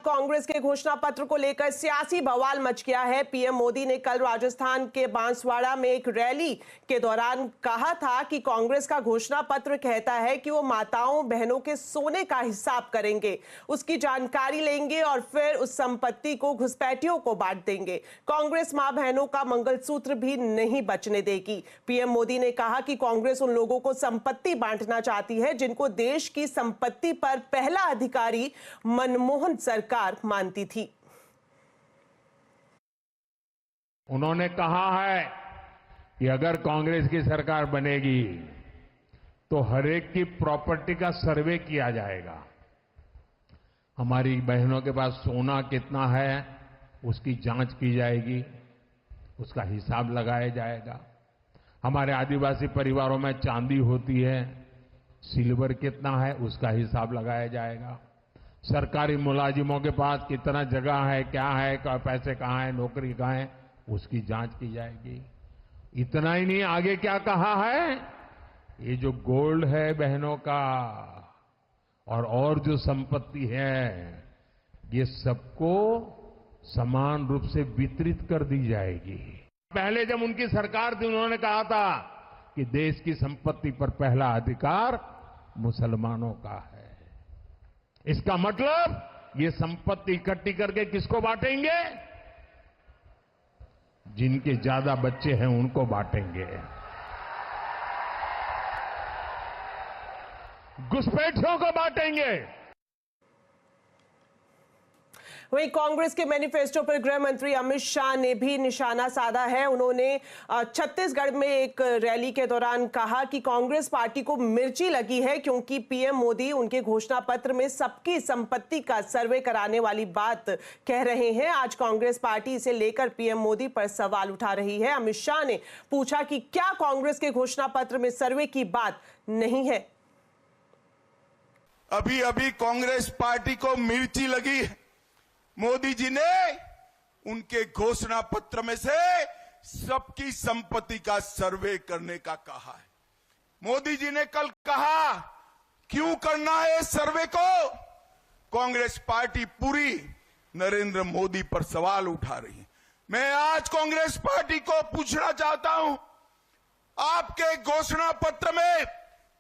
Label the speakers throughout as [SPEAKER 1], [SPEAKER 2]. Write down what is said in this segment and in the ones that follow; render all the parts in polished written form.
[SPEAKER 1] कांग्रेस के घोषणा पत्र को लेकर सियासी बवाल मच गया है। पीएम मोदी ने कल राजस्थान के बांसवाड़ा में एक रैली के दौरान कहा था कि कांग्रेस का घोषणा पत्र कहता है कि वो माताओं बहनों के सोने का हिसाब करेंगे, उसकी जानकारी लेंगे और फिर उस संपत्ति को घुसपैठियों को बांट देंगे। कांग्रेस मां बहनों का मंगलसूत्र भी नहीं बचने देगी। पीएम मोदी ने कहा कि कांग्रेस उन लोगों को संपत्ति बांटना चाहती है जिनको देश की संपत्ति पर पहला अधिकारी मनमोहन सरकार मानती थी।
[SPEAKER 2] उन्होंने कहा है कि अगर कांग्रेस की सरकार बनेगी तो हर एक की प्रॉपर्टी का सर्वे किया जाएगा। हमारी बहनों के पास सोना कितना है उसकी जांच की जाएगी, उसका हिसाब लगाया जाएगा। हमारे आदिवासी परिवारों में चांदी होती है, सिल्वर कितना है उसका हिसाब लगाया जाएगा। सरकारी मुलाजिमों के पास कितना जगह है, क्या है, पैसे कहाँ है, नौकरी कहाँ है, उसकी जांच की जाएगी। इतना ही नहीं, आगे क्या कहा है, ये जो गोल्ड है बहनों का और जो संपत्ति है ये सबको समान रूप से वितरित कर दी जाएगी। पहले जब उनकी सरकार थी उन्होंने कहा था कि देश की संपत्ति पर पहला अधिकार मुसलमानों का है। इसका मतलब ये संपत्ति इकट्ठी करके किसको बांटेंगे? जिनके ज्यादा बच्चे हैं उनको बांटेंगे। घुसपैठियों को बांटेंगे।
[SPEAKER 1] वहीं कांग्रेस के मैनिफेस्टो पर गृह मंत्री अमित शाह ने भी निशाना साधा है। उन्होंने छत्तीसगढ़ में एक रैली के दौरान कहा कि कांग्रेस पार्टी को मिर्ची लगी है क्योंकि पीएम मोदी उनके घोषणा पत्र में सबकी संपत्ति का सर्वे कराने वाली बात कह रहे हैं। आज कांग्रेस पार्टी इसे लेकर पीएम मोदी पर सवाल उठा रही है। अमित शाह ने पूछा कि क्या कांग्रेस के घोषणा पत्र में सर्वे की बात नहीं है?
[SPEAKER 3] अभी अभी कांग्रेस पार्टी को मिर्ची लगी है। मोदी जी ने उनके घोषणा पत्र में से सबकी संपत्ति का सर्वे करने का कहा है। मोदी जी ने कल कहा क्यों करना है सर्वे को? कांग्रेस पार्टी पूरी नरेंद्र मोदी पर सवाल उठा रही है। मैं आज कांग्रेस पार्टी को पूछना चाहता हूं, आपके घोषणा पत्र में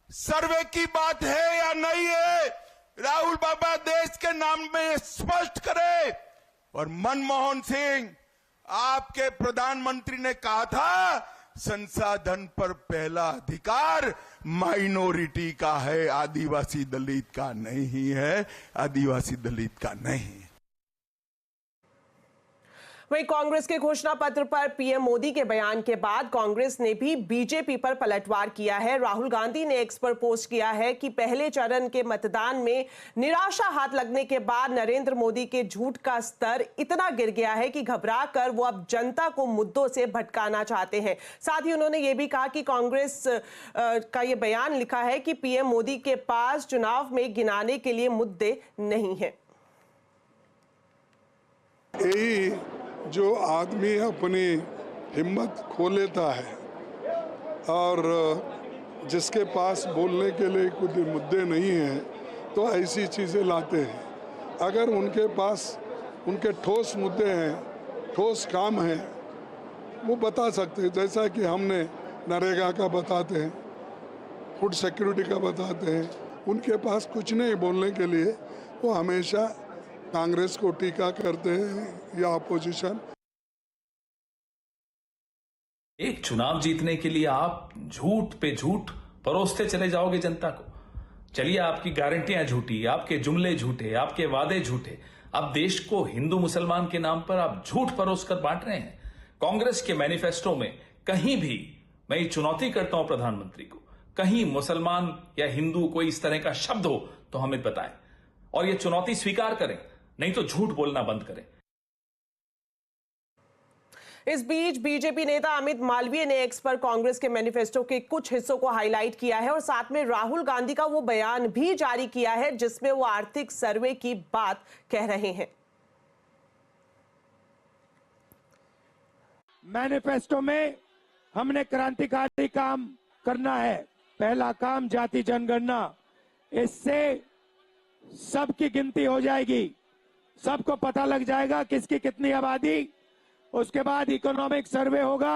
[SPEAKER 3] सर्वे की बात है या नहीं है? राहुल बाबा देश के नाम में स्पष्ट करे। और मनमोहन सिंह, आपके प्रधानमंत्री ने कहा था संसाधन पर पहला अधिकार माइनॉरिटी का है, आदिवासी दलित का नहीं है, आदिवासी दलित का नहीं है।
[SPEAKER 1] वहीं कांग्रेस के घोषणा पत्र पर पीएम मोदी के बयान के बाद कांग्रेस ने भी बीजेपी पर पलटवार किया है। राहुल गांधी ने एक्स पर पोस्ट किया है कि पहले चरण के मतदान में निराशा हाथ लगने के बाद नरेंद्र मोदी के झूठ का स्तर इतना गिर गया है कि घबराकर वो अब जनता को मुद्दों से भटकाना चाहते हैं। साथ ही उन्होंने ये भी कहा कि कांग्रेस का ये बयान लिखा है कि पीएम मोदी के पास चुनाव में गिनाने के लिए मुद्दे नहीं है।
[SPEAKER 4] जो आदमी अपनी हिम्मत खो लेता है और जिसके पास बोलने के लिए कुछ मुद्दे नहीं हैं तो ऐसी चीज़ें लाते हैं। अगर उनके पास उनके ठोस मुद्दे हैं, ठोस काम हैं, वो बता सकते हैं। जैसा कि हमने नरेगा का बताते हैं, फूड सिक्योरिटी का बताते हैं। उनके पास कुछ नहीं बोलने के लिए, वो हमेशा कांग्रेस को टीका करते हैं या अपोजिशन।
[SPEAKER 5] एक चुनाव जीतने के लिए आप झूठ पे झूठ परोसते चले जाओगे जनता को। चलिए, आपकी गारंटियां झूठी, आपके जुमले झूठे, आपके वादे झूठे। अब देश को हिंदू मुसलमान के नाम पर आप झूठ परोस कर बांट रहे हैं। कांग्रेस के मैनिफेस्टो में कहीं भी, मैं ये चुनौती करता हूं प्रधानमंत्री को, कहीं मुसलमान या हिंदू कोई इस तरह का शब्द हो तो हमें बताएं और ये चुनौती स्वीकार करें, नहीं तो झूठ बोलना बंद करें।
[SPEAKER 1] इस बीच बीजेपी नेता अमित मालवीय ने एक्स पर कांग्रेस के मैनिफेस्टो के कुछ हिस्सों को हाईलाइट किया है और साथ में राहुल गांधी का वो बयान भी जारी किया है जिसमें वो आर्थिक सर्वे की बात कह रहे हैं।
[SPEAKER 6] मैनिफेस्टो में हमने क्रांतिकारी काम करना है। पहला काम जाति जनगणना, इससे सबकी गिनती हो जाएगी, सबको पता लग जाएगा किसकी कितनी आबादी। उसके बाद इकोनॉमिक सर्वे होगा।